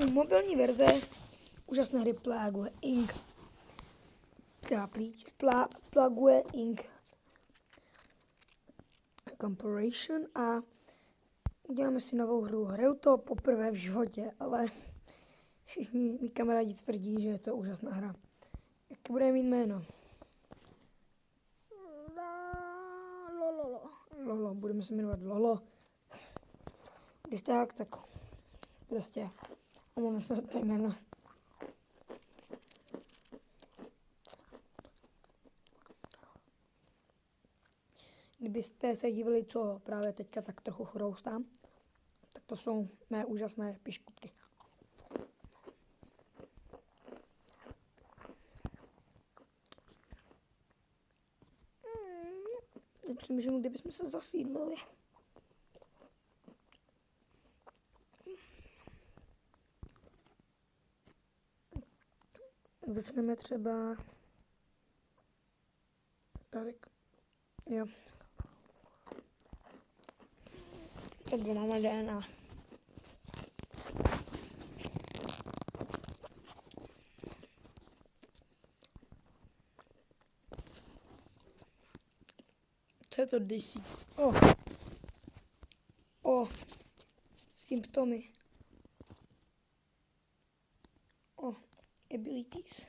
mobilní verze úžasné hry Plague Inc. Plague Inc. Corporation a uděláme si novou hru. Hraju to poprvé v životě, ale všichni mý kamarádi tvrdí, že je to úžasná hra. Jaké bude mít jméno? Lolo, budeme se jmenovat Lolo. Když tak prostě omlouvám se za to jméno. Kdybyste se divili, co právě teďka tak trochu chroustám, tak to jsou mé úžasné piškutky. Přemýšlím, kdybychom se zasídlili. Tak začneme třeba tady. Jo. Tak máme DNA. Co je to disease? Symptomy. Abilities.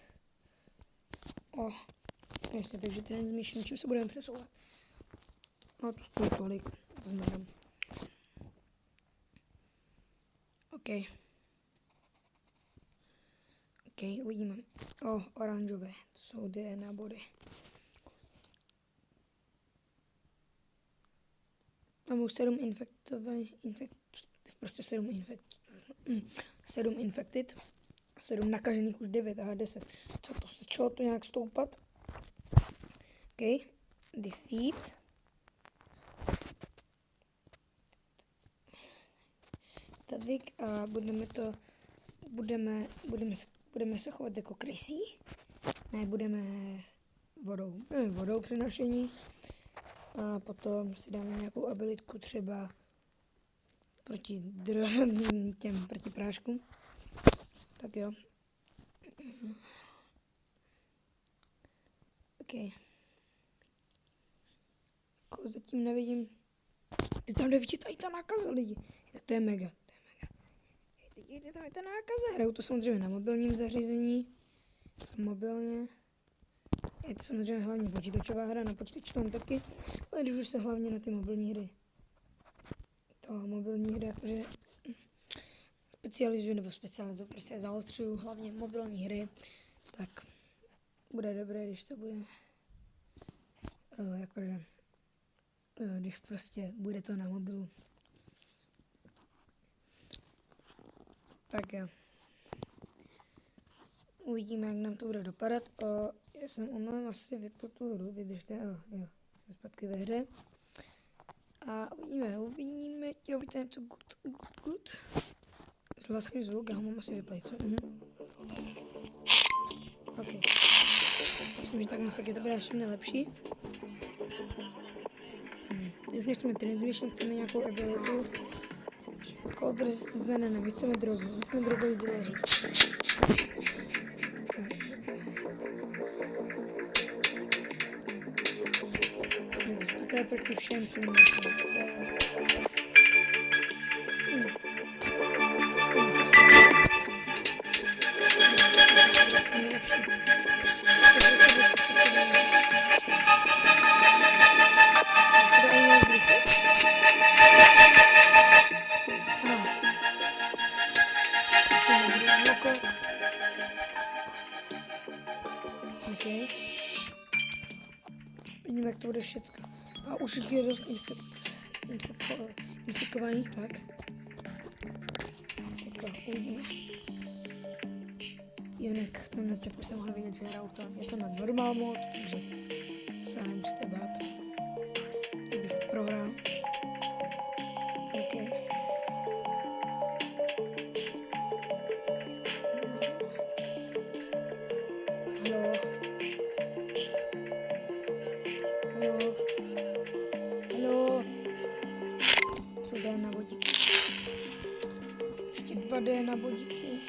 Jasně, takže transmission, čím se budeme přesouvat? No to stojí tolik. Znamenám. OK, uvidíme. Oranžové, to jsou DNA body. Mám 7 7 infected, 7 nakažených, už 9 a 10. Co to začalo to nějak stoupat? OK, disease. Tady a budeme se chovat jako krysí. Ne, budeme vodou přenašení. A potom si dáme nějakou abilitku třeba proti práškům. Tak jo. OK. Zatím nevidím. Ty tam nevidíte i ta nákaza lidi. Tak to je mega. Vidíte, tam je ta nákaza. Hraju to samozřejmě na mobilním zařízení. Mobilně. Je to samozřejmě hlavně počítačová hra, na počítači mám taky, ale když už se hlavně na ty mobilní hry. Mobilní hry jakože specializuju, prostě zaostřuju hlavně mobilní hry, tak bude dobré, když to bude když prostě bude to na mobilu. Tak jo. Uvidíme, jak nám to bude dopadat. Já jsem omylem asi vypl tu hru, vydržte, jo, jsem zpátky ve hře. A uvidíme, jo, to je to good. Zhlasím zvuk, já ho mám asi vyplay, co? OK. Myslím, že taky to bude ještě nejlepší. Teď už nechceme transmission, chceme nějakou abilitu. Cold resistance, ne, my chceme drogy, my jsme drogoví dealeři. To je proti všem klimatům. Okay. Vidíme, jak to bude všecko. A už jich je dost infikovaných, tak. Uvidíme. Jinak tam na začátku jste mohli vidět, že hraju tam. Je to na normál mod, takže se nemusíte bát. Kdybych prohrál. OK. Padé na bodíky.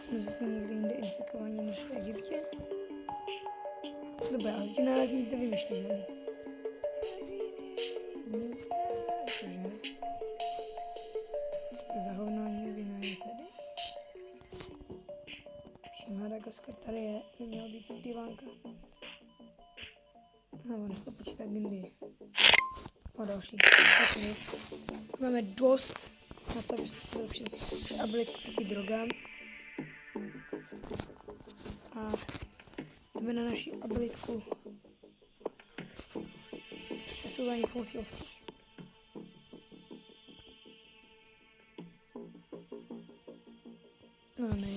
Jsme zatím někde jinde infikovaní než v Egyptě. Dobrá, ale zatím náraz nic nevymyšlí, že? Cože? Co to za hovno vina je tady? Všem Madagaskar tady je, by měl být Sri Lanka. Nebo než to počítat Indii. O další. Okay. Máme dost na to, abyste si zlepšili už abilitku proti drogám. A jdeme na naši abilitku přesouvání pomocí ovcí. No ne.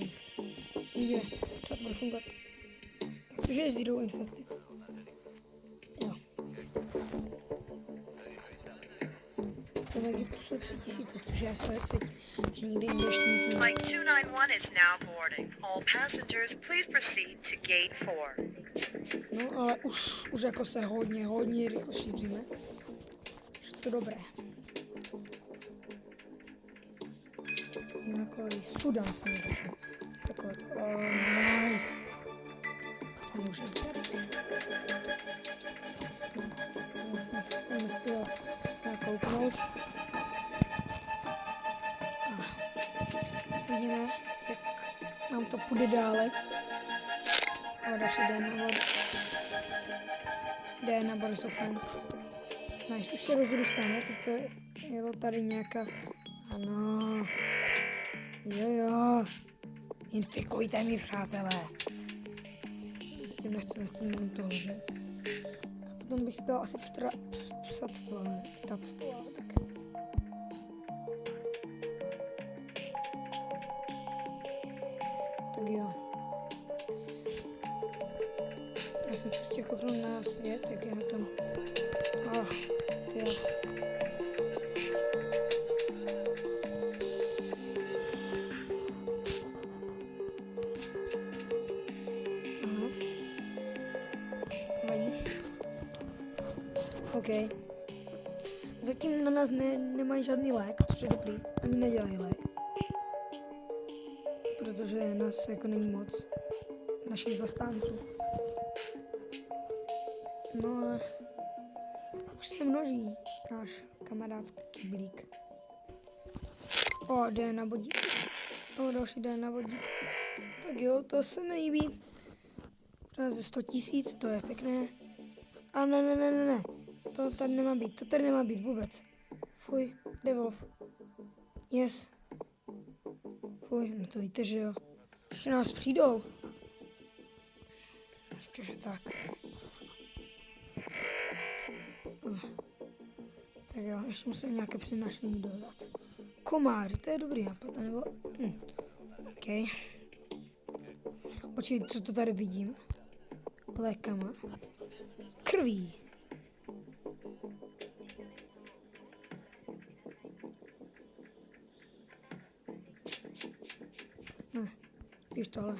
Vidíme, třeba to bude fungovat. Protože je zero infected. Jo. V Egyptu jsou 3000, což je v světě. Takže nikdy jinde ještě nic nemá. Flight 291 is now boarding. All passengers, please proceed to gate 4. No, ale už jako se hodně rychle šíříme. Už to dobré. Nějaký Sudan jsme začali. Takové to, nice. Jsme už nespěl kouknout. Vidíme, jak nám to půjde dále. A další DNA body jsou fajn. Nice, už se rozrůstáme, teď jelo tady nějaká, ano, jo, infikujte mi, přátelé. Zatím nechceme jenom toho, že? A potom bych dal asi psactvo, ale ptactvo, ale tak. Tak jo. Já se chci kouknout na svět, jak je na tom. Jo. OK. Zatím na nás nemají žádný lék, což je dobrý. Ani nedělají lék. Protože nás jako není moc našich zastánců. No ale už se množí náš kamarádský kyblík. O, jde na bodík. O, další jde na bodík. Tak jo, to se mi líbí. Ze 100 000, to je pěkné. Ale ne. To tady nemá být vůbec. Fuj, devolv. Yes. Fuj, no to víte, že jo. Ještě nás přijdou. Ještě, že tak. Tak jo, ještě musím nějaké přenášení dodat. Komáři, to je dobrý nápad, nebo? OK. Počkej, co to tady vidím? Lékama. Krví. Ne, spíš tohle.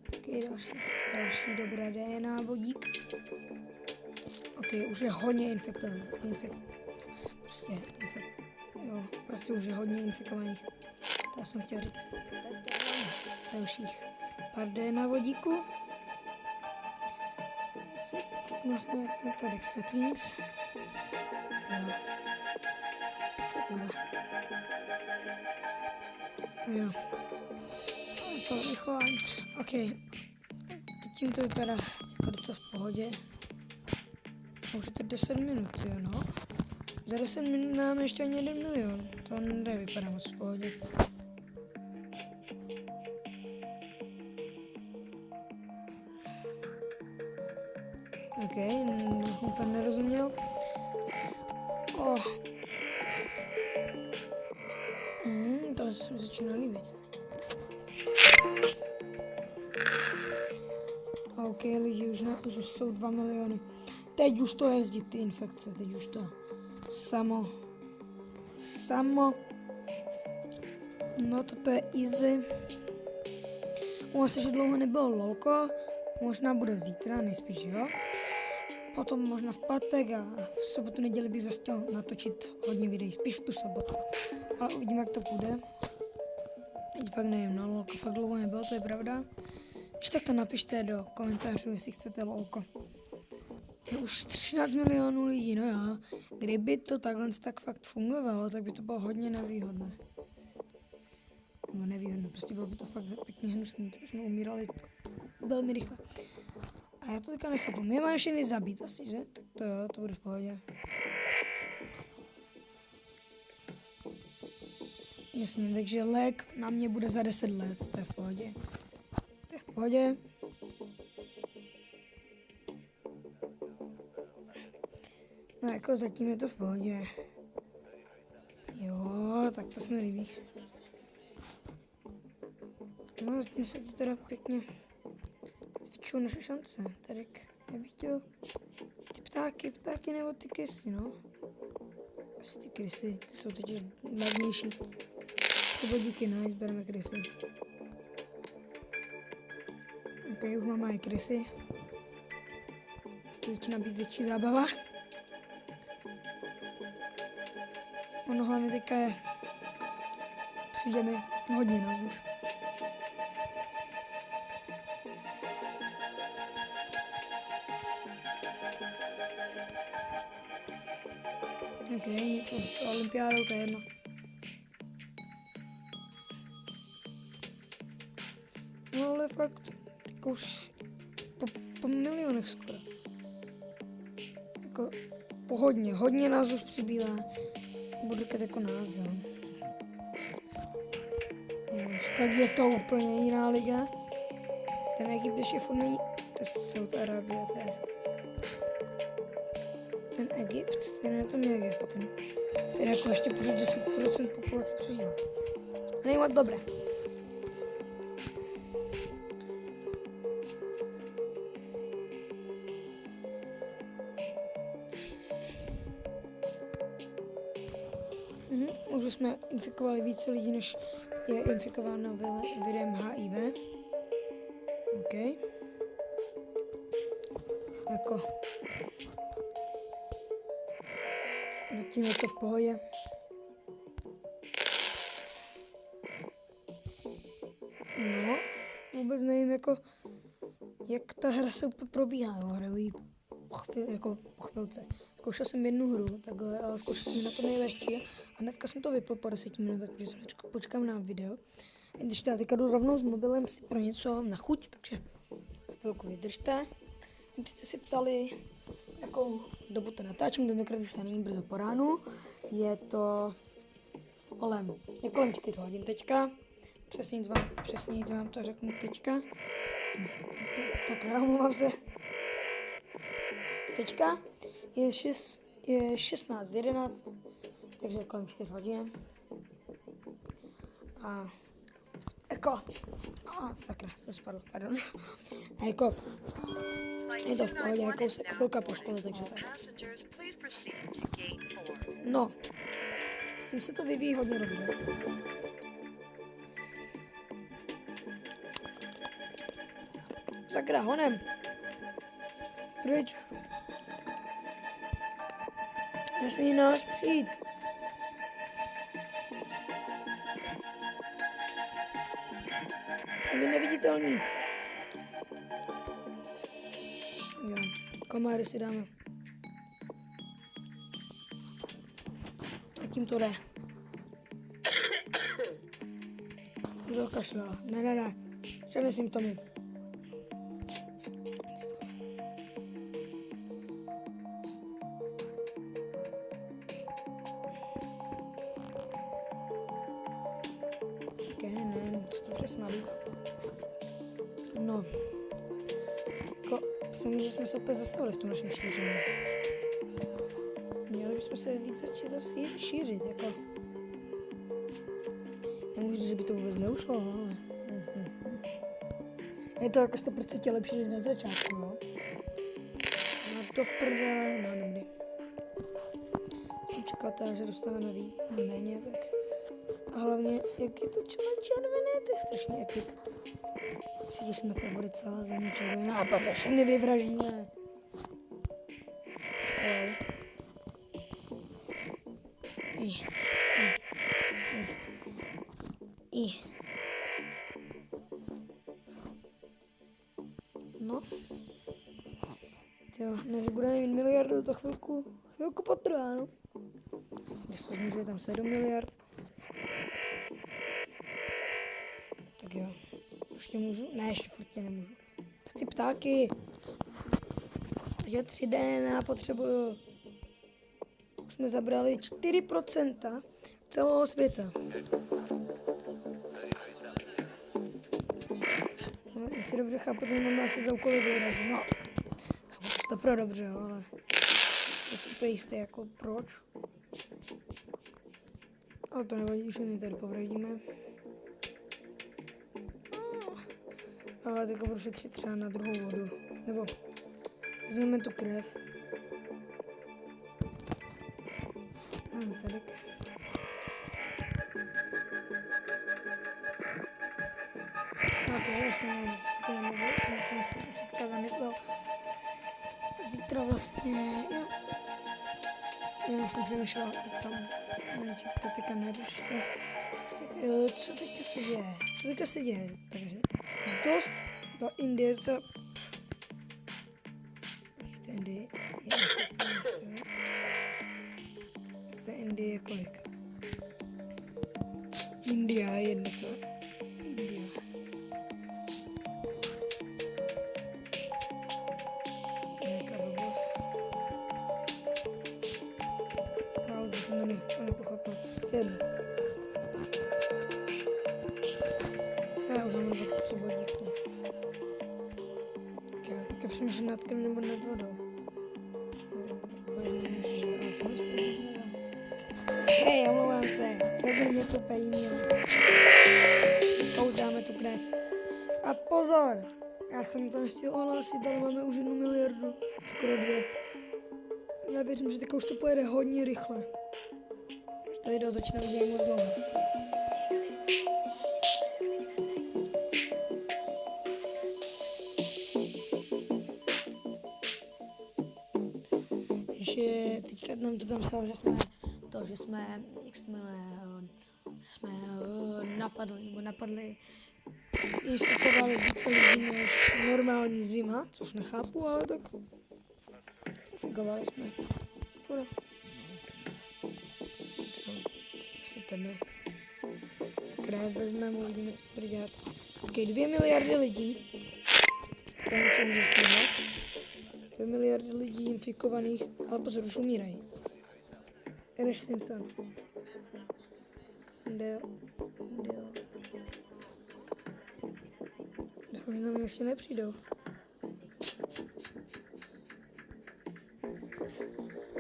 Ok, další dobré DNA vodík. Ok, už je hodně infektovaný. Prostě už je hodně infikovaných. To já jsem chtěl říct. Dalších pár DNA vodíku. Vlastně tady settings. Jo. Tohle. Jo. To vychování. OK. Tím to vypadá jako docela v pohodě. Už je to 10 minut, jo no. Za 10 minut máme ještě ani 1 milion. To nevypadá moc v pohodě. OK, úplně nerozuměl. To se mi začíná líbit. OK, lidi, už jsou 2 miliony. Teď už to jezdí ty infekce, teď už to samo. No toto je easy. Ono se, že dlouho nebylo lolko, možná bude zítra, nejspíš jo. potom možná v pátek a v sobotu, neděli bych zase chtěl natočit hodně videí, spíš v tu sobotu. Ale uvidím, jak to půjde. Teď fakt nevím, no, lolko fakt dlouho nebylo, to je pravda. Když tak to napište do komentářů, jestli chcete lolko. Je už 13 milionů lidí, no jo. Kdyby to takhle tak fakt fungovalo, tak by to bylo hodně nevýhodné. Nebo nevýhodné, prostě bylo by to fakt pěkně hnusný, to bychom umírali velmi rychle. A já to teďka nechápu, my máme všechny zabít asi, že? Tak to jo, to bude v pohodě. Jasně, takže lék na mě bude za 10 let, to je v pohodě. To je v pohodě. No jako zatím je to v pohodě. Jo, tak to se mi líbí. No, zatím se to teda pěkně zvětšují naše šance. Tarek, já bych chtěl ty ptáky nebo ty krysy, no. Asi ty krysy, ty jsou totiž levnější. Třeba díky, nice, bereme krysy. Ok, už máme i krysy. Začíná být větší zábava. Ono hlavně teďka je, přijde mi hodně nás už. Ok, něco s olympiádou, to je jedno. No ale fakt, jako už po milionech skoro. Jako po hodně nás už přibývá. Budu říkat jako nás, jo. Už fakt je to úplně jiná liga. Ten Egypt ještě furt není, to je Saud Arábie, to je. Ten Egypt, ten je to Egypt, ten jako ještě pořád 10% populace přežívá. Není moc dobré. Už jsme infikovali více lidí, než je infikováno virem HIV. OK. Jako. Zatím je to v pohodě. No, vůbec nevím, jako, jak ta hra se úplně probíhá, jo. Hraju ji po chvilce. Zkoušel jsem jednu hru, takhle, ale zkoušel jsem ji na to nejlehčí a hnedka jsem to vypl po 10 minutách, takže jsem počkám na video. Když já teďka jdu rovnou s mobilem si pro něco na chuť, takže chvilku vydržte. Kdybyste si ptali, jakou dobu to natáčím, tentokrát už to není brzo po ránu, je kolem 4 hodin teďka. Přesně vám to řeknu teďka. Tak omlouvám se. Teďka je 16:11, takže kolem 4 hodin. A jako, sakra, jsem spadl, pardon. A jako, je to v pohodě, jako chvilka po škole, takže tak. No, s tím se to vyvíjí hodně dobře. Sakra, honem. Pryč. Nesmí nás přijít. Jsme neviditelní. Jo, komáry si dáme. A tím to jde. Zakašlala. Ne. Všemi symptomy. No, myslím, že jsme se opět zastavili v tom našem šíření. Měli bychom se víc začít zase šířit, jako. Nemůžu říct, že by to vůbec neušlo, ale. Je to jako 100% lepší než na začátku, no. No do prdele, no dobrý. Jsem čekal teda, že dostaneme víc, méně, tak. A hlavně, jak je to červené, to je strašně epic. Si těším, jak to bude celá země červená a pak všechny vyvražíme. Jo, než budeme mít miliardu, to chvilku potrvá, no. Když vezmu, že je tam 7 miliard. Tak jo. Ještě můžu? Ne, ještě furt nemůžu. Chci ptáky. Takže 3D potřebuju. Už jsme zabrali 4% celého světa. No, jestli dobře chápu, to máme asi za úkoly vyhradit. No, chápu to stopro dobře, jo, ale jsem úplně jistý, jako proč. Ale to nevadí, už my tady povradíme. Ale teďka budu šetřit třeba na druhou vodu. Nebo vezmeme tu krev. Tady. No to je jasně, to nemyslel. Zítra vlastně, jo. Jenom jsem přemýšlel, tam to teďka neřešil. Co teďka se děje? Takže dost do Indie, co... V té Indii je kolik? India je jedno, co? India. Nějaká blbost. No, to jsem nepochopil. To je jedno. Já už mám 23 bodíků. Tak jo, teďka přemýšlím nad krem nebo nad vodou. Hej, omlouvám se, já jsem něco úplně jiného. Koutáme tu krev. A pozor, já jsem to nechtěl ohlásit, ale máme už 1 miliardu, skoro 2. Já věřím, že teďka už to pojede hodně rychle. To video začíná být moc dlouho. Že teďka nám to tam psal, že jsme napadli, infikovali více lidí než normální zima, což nechápu, ale tak infikovali jsme. Půjde. Asi tebe. Krev vezmeme, uvidíme, co bude dělat. Okay, 2 miliardy lidí. To je něco úžasného. 2 miliardy lidí infikovaných, ale pozor, už umírají. Než Simpson. Doufám, že na mě ještě nepřijdou.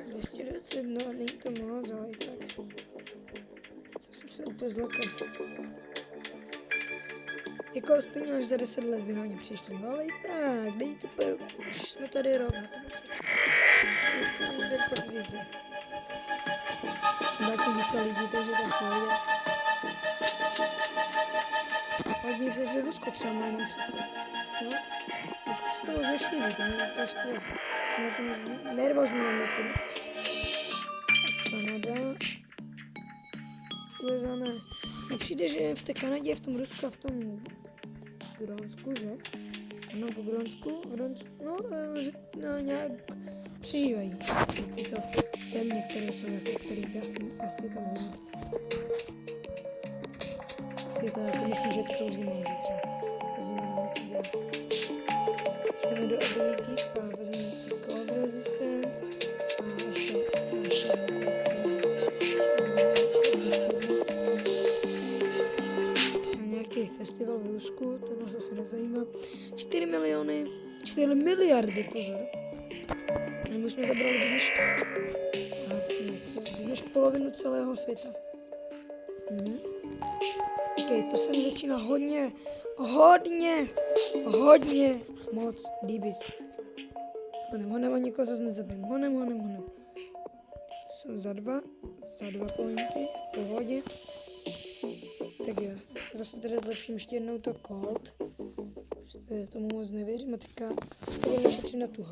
220, no není to moc, ale i tak. Co jsem se úplně zlekl. Jako stejně až za 10 let by na ně přišli, ale i tak, dej to pojď, už jsme tady rok na tom. Už to jde pozdě. Zatím více lidí, takže tak pojde. Hodně se, že Rusko třeba má jenom 30. No, Rusko se toho nešíří, to nevím, co ještě je. Jsem na tom nervózní, jako Rusko. Kanada. USA ne. Mně přijde, že v té Kanadě, v tom Rusku a v tom Grónsku, že? Ano, po Grónsku, no, nějak přežívají. Tyto země, které jsou jako, které asi tam zimí. Asi to jako, myslím, že je to tou zimou, že třeba zima nemusí dělat. Jdeme do abilities a vezmeme si cold resistance a ještě nějaký festival v Rusku, to nás zase nezajímá. 4 miliardy, pozor. My jsme zabrali víš, než polovinu celého světa. Ok, to se mi začíná hodně moc líbit. Honem a nikoho zase nezabijím. Honem. Jsou za dva pointy, v pohodě. Tak jo, zase tady zlepším ještě jednou to cold. Tomu moc nevěřím a teďka budeme šetřit na tu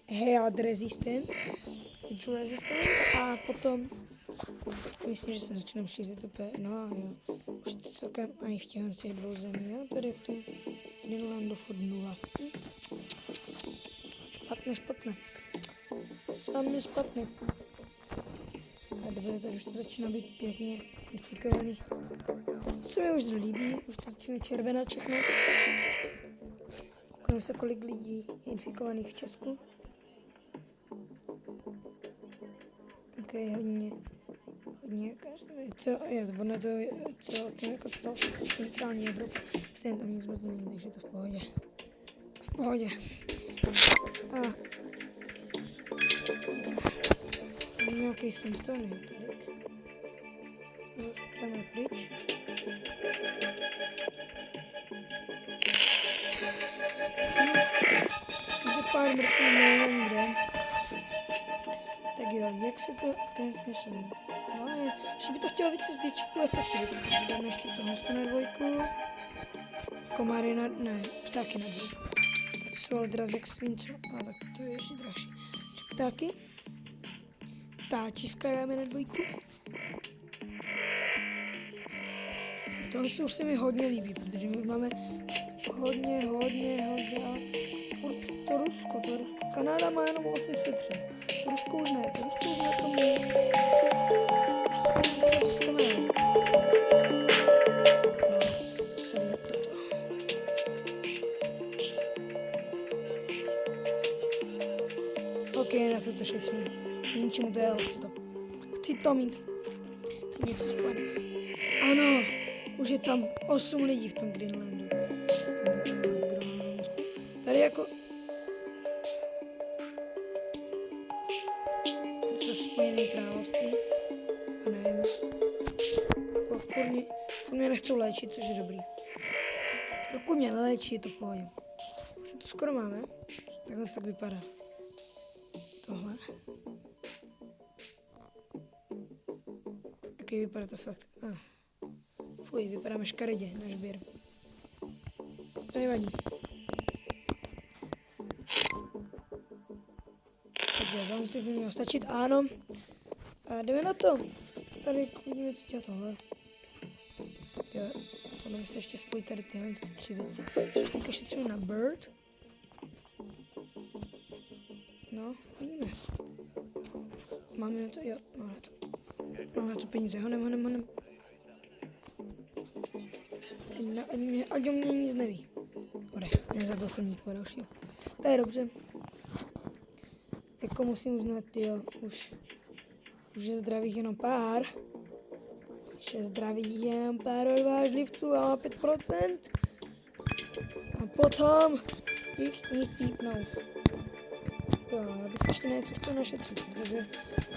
heat resistance a potom myslím, že se začneme šířit úplně, no jo, už to celkem ani v těch dvou zemí, jo, tady v tom Greenlandu furt 0. Špatný. špatné. Tam je špatné. A dobře, tady už to začíná být pěkně infikovaný. To se mi už líbí, už to začíná červená všechno. Kouknu se, kolik lidí je infikovaných v Česku. Ok, hodně, ono je to jako centrální Evropa. Stejně tam nic moc není, takže to v pohodě. V pohodě. A nějaký symptomy, tak. Zase jdeme pryč. Je pár mrtvých někde. Tak jo, jak se to transmission? No, ještě by to chtělo více zvětšit efektivitu. Dáme ještě toho na dvojku. Komáry ne, ptáky na dvojku. To jsou ale drazy jak svince. A tak to je ještě dražší. Ptáky. Ptáčiska dáme na dvojku. Tohle už se mi hodně líbí, protože my už máme hodně, ale furt to Rusko. Kanada má jenom 803. To Rusko už ne, to mě. Už to se mi OK, na to šetřím. Ničemu to je, ale chci to mít. To něco spadne. Ano, už je tam 8 lidí v tom Greenlandu. Tady jako... Co Spojené království? A nevím. Furt mě nechcou léčit, což je dobrý. Dokud mě neléčí, je to v pohodě. Už to skoro máme. Takhle se tak vypadá. Tohle. Ok, vypadá to fakt. Fuj, vypadáme škaredě na sběr. To nevadí. Tak jo, vám to už by mělo stačit, ano. A jdeme na to. Tady uvidíme, co dělá tohle. Jo, podle se ještě spojí tady tyhle 3 věci. Teďka šetříme na bird. No, vidíme. Máme na to, jo, máme na to peníze, honem. Ať o mě nic neví. Dobré, nezabil jsem nikoho dalšího. To je dobře. Jako musím uznat, jo, už je zdravých jenom pár. Už je zdravých jenom pár odvážlivců, ale 5%. A potom jich týpnou. To ale já bych se ještě něco chtěl našetřit, protože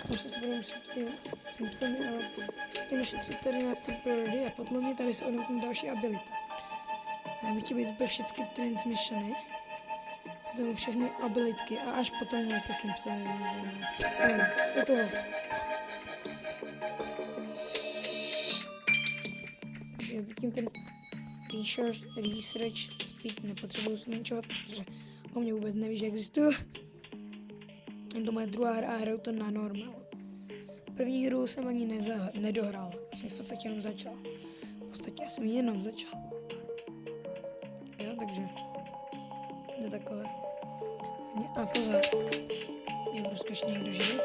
musím se budeme muset ty symptomy, ale chtěl našetřit tady na ty birdy a potom mě tady se odmítnu další ability. Já bych chtěl být úplně všechny transmissiony, potom všechny abilitky a až potom nějaké symptomy mě zajímavé. Co je tohle? Já zatím ten research speed nepotřebuji zmenšovat, protože o mě vůbec neví, že existuju. Je to moje druhá hra a hraju to na normál. První hru jsem ani nedohrál, jsem v podstatě jenom začal. V podstatě já jsem jenom začal. Jo, takže to je takové. A pozor, je prostě ještě někdo živý?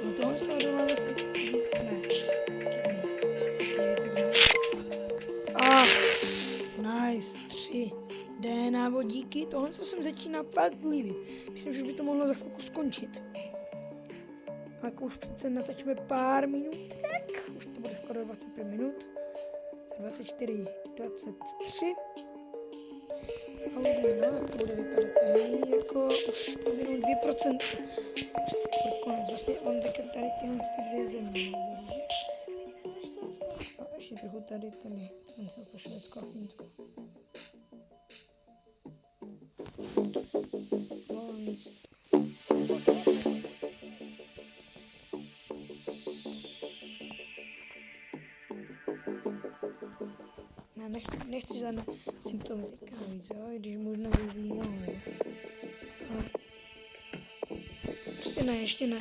No tohle z toho doma vlastně víc ne. Nice, 3 DNA vodíky, tohle co jsem začíná fakt líbit. Myslím, že by to mohlo za chvilku skončit. A jako už přece natačíme pár minutek, už to bude skoro 25 minut. 24, 23. A uvidíme, no, jak to bude vypadat. Jako už to budou 2%. Konec, vlastně mám taky tady tyhle dvě země. A ještě trochu tady, to Švédsko a Finsko. No, nic. Já nechci žádné symptomy teďka víc, jo, i když možná by mohli. Prostě ne, ještě ne.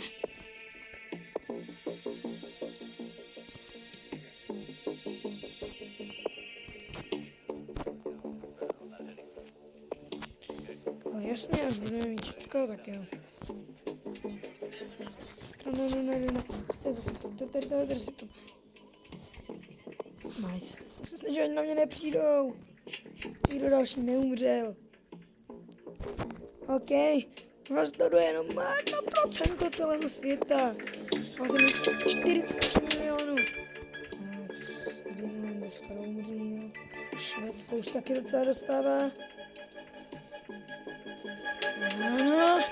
Jasně, až budeme mít všechno, tak jo. Ne. Jste zase to. Nice. Já se snažím, ať na mě nepřijdou. Nikdo další neumřel. OK. Vás sleduje jenom 1% celého světa. Vás jenom 40 milionů. Greenland už skoro umřel. Švédsko už taky docela dostává. Ano.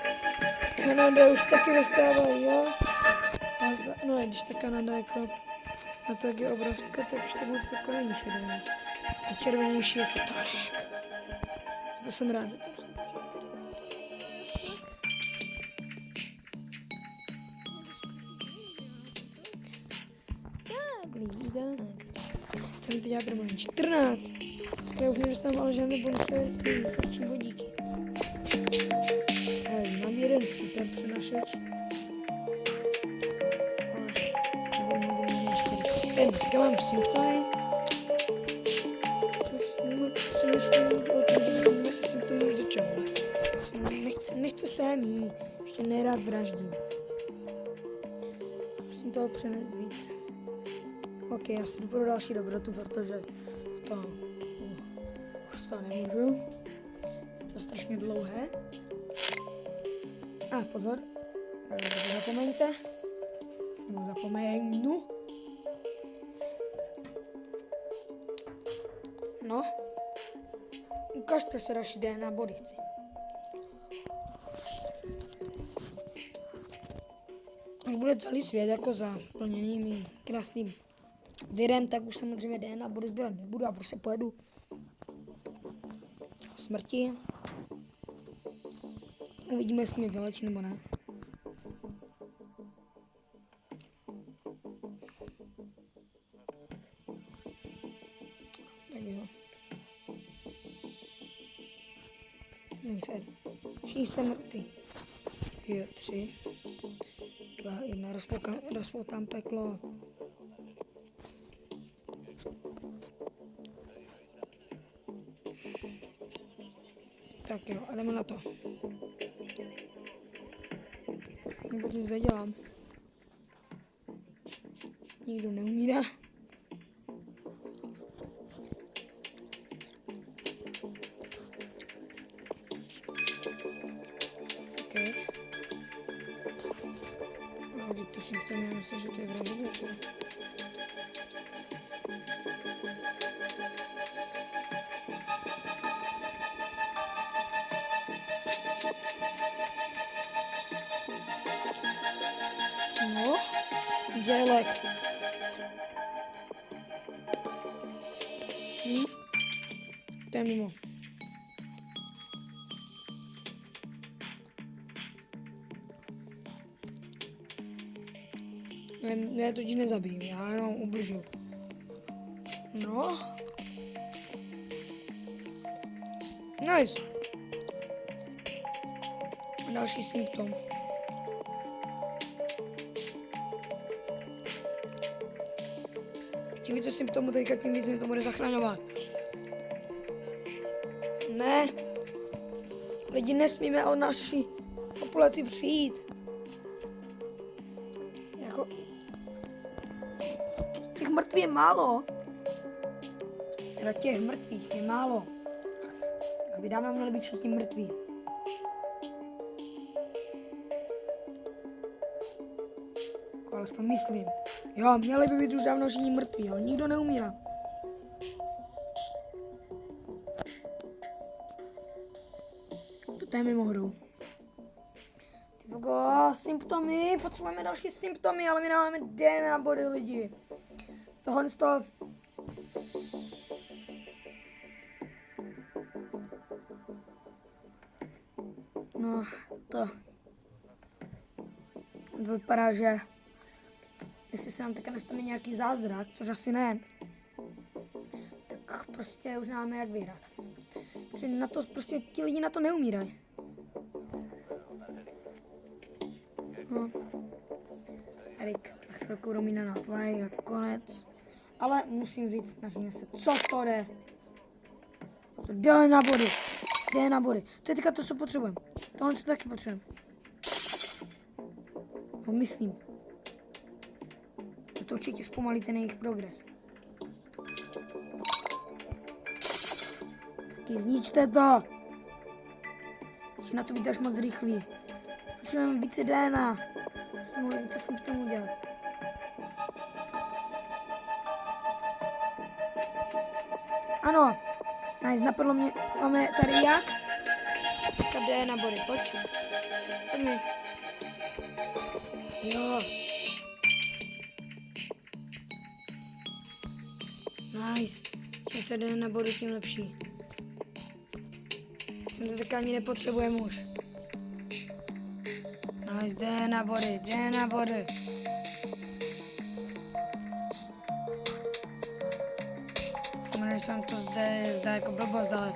Kanada už taky dostává, jo. No, když ta Kanada jako na to, jak je obrovská, tak už to bude takové není červené. A červenější je to Tarek. To jsem rád za to. Co mi to dělá problém? 14. Já už nedostávám ale žádné bonusové ty informační vodíky. Ale mám jeden super přenašeč. Teďka mám symptomy. Což přemýšlím o tom, že mám symptomy už do čeho. Nechce se mít. Ještě nerad vraždím. Musím toho přenést víc. OK, já si jdu pro další dobrotu, protože to nemůžu. To je strašně dlouhé. A pozor, zapomeňte. Nebo zapomenu. No, ukažte se další DNA body, chci. Až bude celý svět jako zaplněný mým krásným virem, tak už samozřejmě DNA body sbírat nebudu a prostě pojedu smrti. Uvidíme, jestli mě vylečí nebo ne. Tak jo. Není fér. Všichni jste mrtví. 3, 2, 1, rozpoutám peklo. Tak jo, a jdeme na to. Nebo to zde dělám. Nikdo neumírá. OK. No, ty symptomy, myslím, že to je vraždě, co? No, dělek. To je mimo. Já to nezabiju, já jenom ubližuju. No. Nice. Další symptom. Tím více symptomů teďka, tím víc mě to bude zachraňovat. Ne. Lidi, nesmíme o naši populaci přijít. Jako... Těch mrtvých je málo. Teda těch mrtvých je málo. Aby dávno měli být všichni mrtví. Alespoň myslím. Jo, měli by být už dávno všichni mrtví, ale nikdo neumírá. To je mimo hru. Ty bogo, symptomy, potřebujeme další symptomy, ale my nemáme DNA body lidi. Tohle z toho... No, to vypadá, že jestli se nám teďka nestane nějaký zázrak, což asi ne, tak prostě už nemáme jak vyhrát. Protože na to prostě ti lidi na to neumírají. No. Erik, na chvilku domí na nás like a konec. Ale musím říct, snažíme se, co to jde. Jdeme na bodu. DNA body. To je teďka to, co potřebujeme. Tohle co taky potřebujeme. No, myslím. To určitě zpomalí ten jejich progres. Taky zničte to. Když na to být až moc rychlý. Potřebujeme více DNA. Jsem mohli více symptomů udělat. Ano. Nice, napadlo mě. Máme tady jak? Dneska DNA body, pojď. Pojď mi. Jo. Nice. Čím se DNA body, tím lepší. Jsem to tak ani nepotřebujeme už. Nice, DNA body, DNA body. Že se vám to zdá jako blbost, ale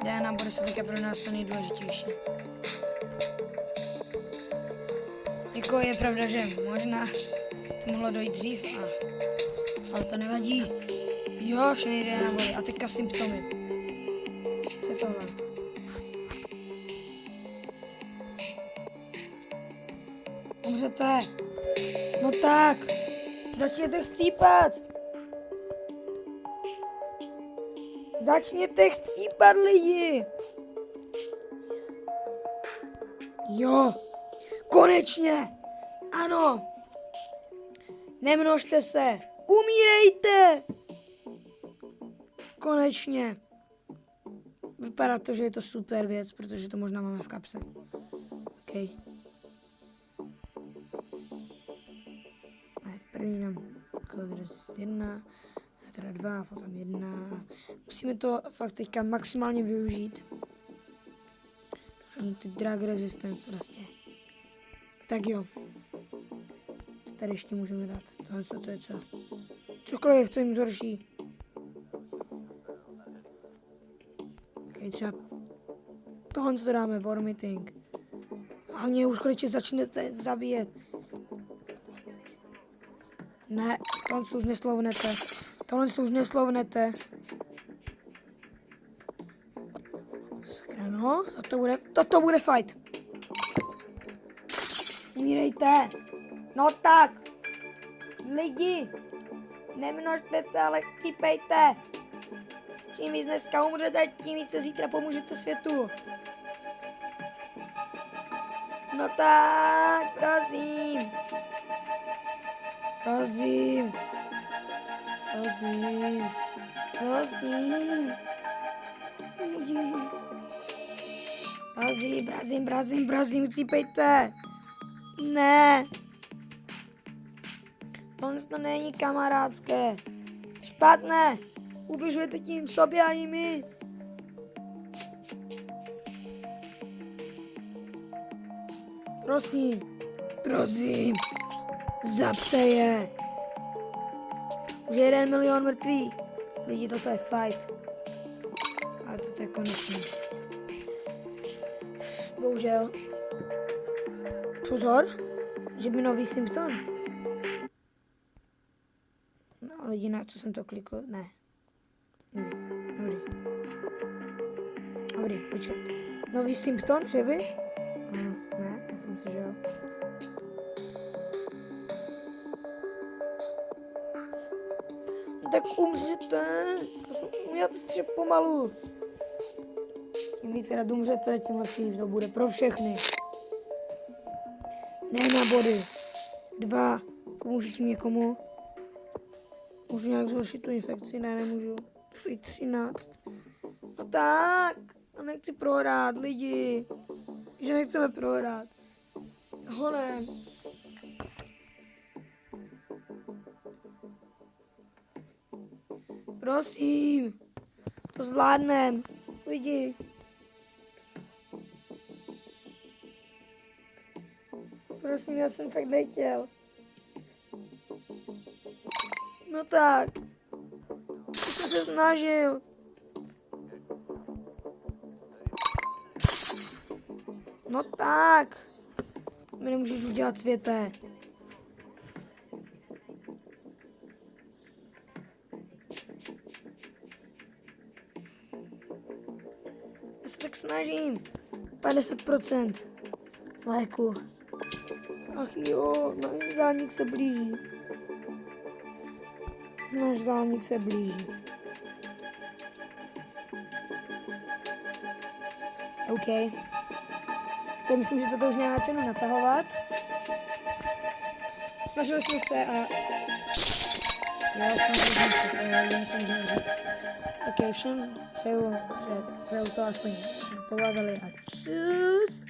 DNA body jsou teďka pro nás to nejdůležitější. Jako je pravda, že možná to mohlo dojít dřív, ale to nevadí. Jo, všechny DNA body a teďka symptomy. Co je tohle? Umřete. No tak, začněte chcípat. Začněte chcípat lidi. Jo, konečně. Ano. Nemnožte se. Umírejte. Konečně. Vypadá to, že je to super věc, protože to možná máme v kapse. OK. První nám jedna, teda 2, potom 1. Musíme to fakt teďka maximálně využít. Ty drag resistance prostě. Tak jo. Tady ještě můžeme dát. Tohle co to je co? Cokoliv, co jim zhorší. Okay, třeba tohle co dáme, vomiting. Hlavně už konečně začnete zabíjet. Ne, tohle už neslovnete. Tohle už neslovnete. Sakra, no, toto bude fight. Umírejte. No tak. Lidi. Nemnožte se, ale chcípejte. Čím víc dneska umřete, tím více zítra pomůžete světu. No tak, prosím. Prosím. Prosím. Prosím. Prosím, chcípejte. Ne. To není kamarádské. Špatné. Ubližujete tím sobě ani my. Prosím. Zabte je. Už 1 milion mrtvých. Lidi, toto je fight. Ale toto je konečný. Bohužel. Pozor. Že by nový symptom. No ale jinak, co jsem to klikl? Ne. Dobrý, počkat. Nový symptom, že by? Ano, ne, já jsem si, že jo. No tak umřete. Já to střep pomalu. Tím víc rád umřete, tím lepší to bude pro všechny. Ne na body. 2. Pomůžu tím někomu. Můžu nějak zhoršit tu infekci? Ne, nemůžu. Stojí 13. No tak. A nechci prohrát, lidi. Že nechceme prohrát. Honem. Prosím. To zvládnem. Lidi. Prosím, já jsem fakt nechtěl. No tak. Já jsem se snažil. No tak. Mi nemůžeš udělat světe. Já se tak snažím. 50% léku. Ach jo, náš zánik se blíží. Náš zánik se blíží. OK. Tak myslím, že toto už nemá cenu natahovat. Snažili jsme se a... Jo, snažili jsme se, to je něco můžeme říct. OK, všem přeju, že to aspoň povládali a čus.